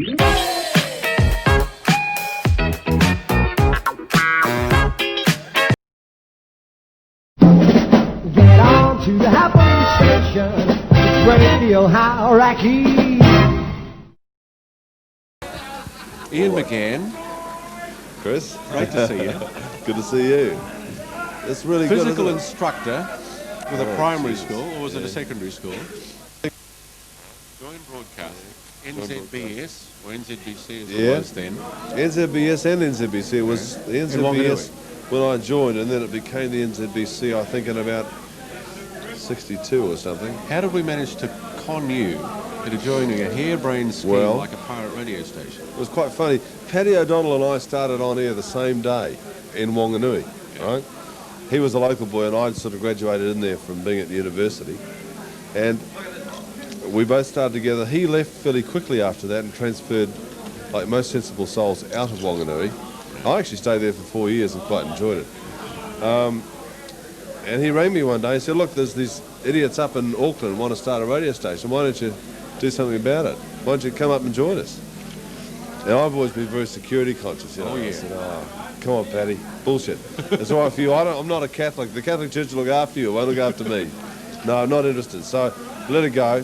Get on to the Happy Station, Radio Hauraki. Ian Magan, Chris, great to see you. good to see you. It's really Physical good. instructor with a primary school, or was it a secondary school? Joined broadcasting, NZBS, or NZBC as it was then. NZBS and NZBC. It was the NZBS when I joined, and then it became the NZBC, I think, in about 62 or something. How did we manage to con you into joining a harebrained scheme like a pirate radio station? It was quite funny. Paddy O'Donnell and I started on air the same day in Wanganui, right? He was a local boy and I'd sort of graduated in there from being at the university. And we both started together. He left fairly quickly after that and transferred, like most sensible souls, out of Wanganui. I actually stayed there for 4 years and quite enjoyed it. And he rang me one day and said, look, there's these idiots up in Auckland want to start a radio station. Why don't you do something about it? Why don't you come up and join us? And I've always been very security conscious, you know. I said, come on, Paddy, bullshit. It's all right for you. I'm not a Catholic. The Catholic Church will look after you. It won't look after me. No, I'm not interested. So let it go.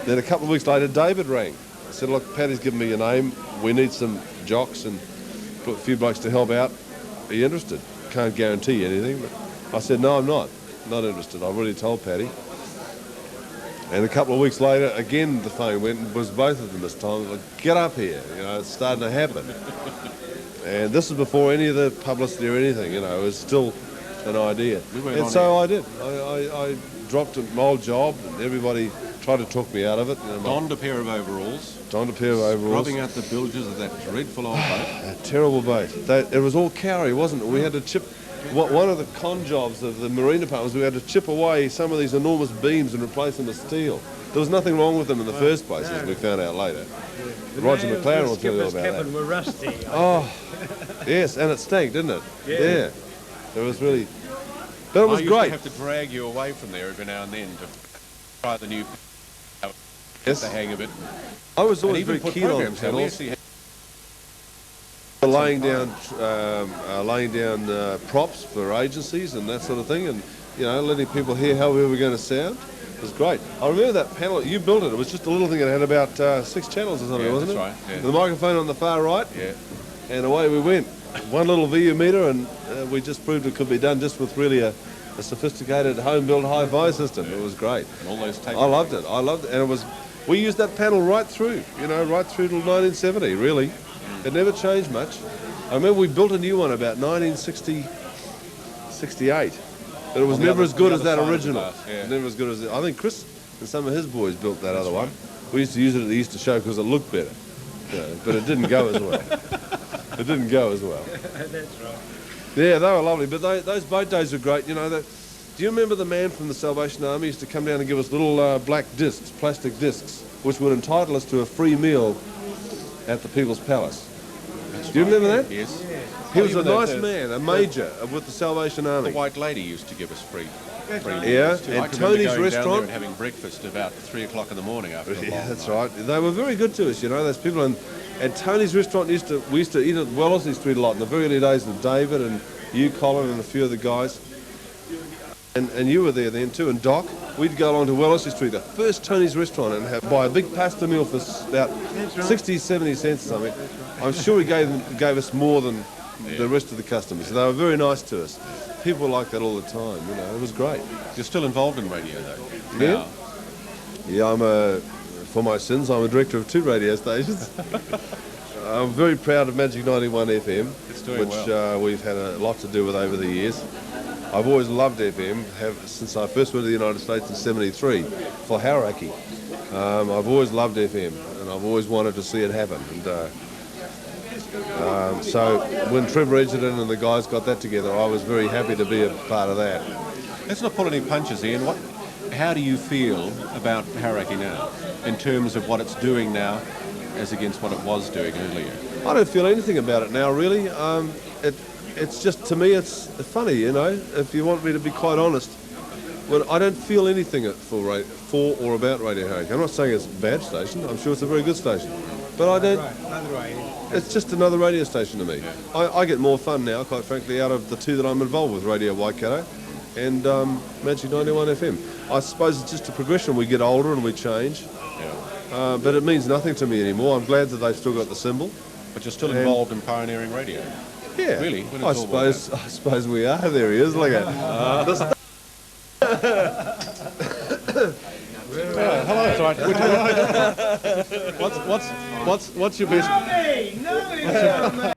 Then a couple of weeks later, David rang. I said, look, Paddy's given me your name. We need some jocks and put a few blokes to help out. Are you interested? Can't guarantee anything. But I said, no, I'm not. Not interested. I've already told Paddy. And a couple of weeks later, again, the phone went, and it was both of them this time. Like, get up here. You know, it's starting to happen. And this was before any of the publicity or anything, you know. It was still an idea. And so I did. I dropped my old job, and everybody tried to talk me out of it. You know, Donned a pair of overalls. Scrubbing out the bilges of that dreadful old boat. A terrible boat. It was all Cowrie, wasn't it? We had to chip... One of the con jobs of the marine department was we had to chip away some of these enormous beams and replace them with steel. There was nothing wrong with them in the first place, as we found out later. Roger McLaren will tell you all about that. Were rusty. Oh, yes, and it stank, didn't it? Yeah. It was really... But it was great. I used to have to drag you away from there every now and then to try the new... Get the hang of it. I was always very keen on panels. Laying down props for agencies and that sort of thing, and you know, letting people hear how we were going to sound. It was great. I remember that panel. You built it. It was just a little thing that had about 6 channels or something, wasn't it? That's right. Yeah. The microphone on the far right. Yeah. And away we went. One little VU meter, and we just proved it could be done just with really a sophisticated home-built hi-fi system. It was great. And all those tapes. I loved it. And it was. We used that panel right through. You know, right through till 1970. Really. It never changed much. I remember we built a new one about 1968, but it was never as good as that original. Never as good as I think Chris and some of his boys built that other one. We used to use it at the Easter show because it looked better, but it didn't go as well. It didn't go as well. That's right. Yeah, they were lovely, but those boat days were great. You know, do you remember the man from the Salvation Army used to come down and give us little black discs, plastic discs, which would entitle us to a free meal at the People's Palace? Do you remember that? Yes. He was a nice man, a major with the Salvation Army. The White Lady used to give us free meals. Yeah, and Tony's restaurant. Down there and having breakfast about 3 o'clock in the morning after a long that's night. right. They were very good to us, you know, those people. And Tony's restaurant we used to eat at Wellesley Street a lot in the very early days with David and you, Colin, and a few of the guys. And you were there then too, and Doc. We'd go along to Wellesley Street, the first Tony's restaurant, and buy a big pasta meal for about 60, 70 cents or something. I'm sure he gave us more than the rest of the customers. So they were very nice to us. People like that all the time, you know. It was great. You're still involved in radio, though? Yeah. Yeah, for my sins, I'm a director of 2 radio stations. I'm very proud of Magic 91 FM, which we've had a lot to do with over the years. I've always loved FM, since I first went to the United States in '73 for Hauraki. I've always loved FM, and I've always wanted to see it happen. And so when Trevor Edgerton and the guys got that together, I was very happy to be a part of that. Let's not pull any punches, Ian. How do you feel about Hauraki now, in terms of what it's doing now, as against what it was doing earlier? I don't feel anything about it now, really. It's just, to me, it's funny, you know, if you want me to be quite honest. Well, I don't feel anything for or about Radio Hauraki. I'm not saying it's a bad station. I'm sure it's a very good station. But But I don't. Right, another way. It's just another radio station to me. Yeah. I get more fun now, quite frankly, out of the two that I'm involved with, Radio Waikato and Magic 91 FM. I suppose it's just a progression. We get older and we change. Yeah. But it means nothing to me anymore. I'm glad that they've still got the symbol. But you're still involved in pioneering radio. Yeah, Really? When I it's all about suppose we are. There he is. Look at. Hello, it's all right. What's your best? No,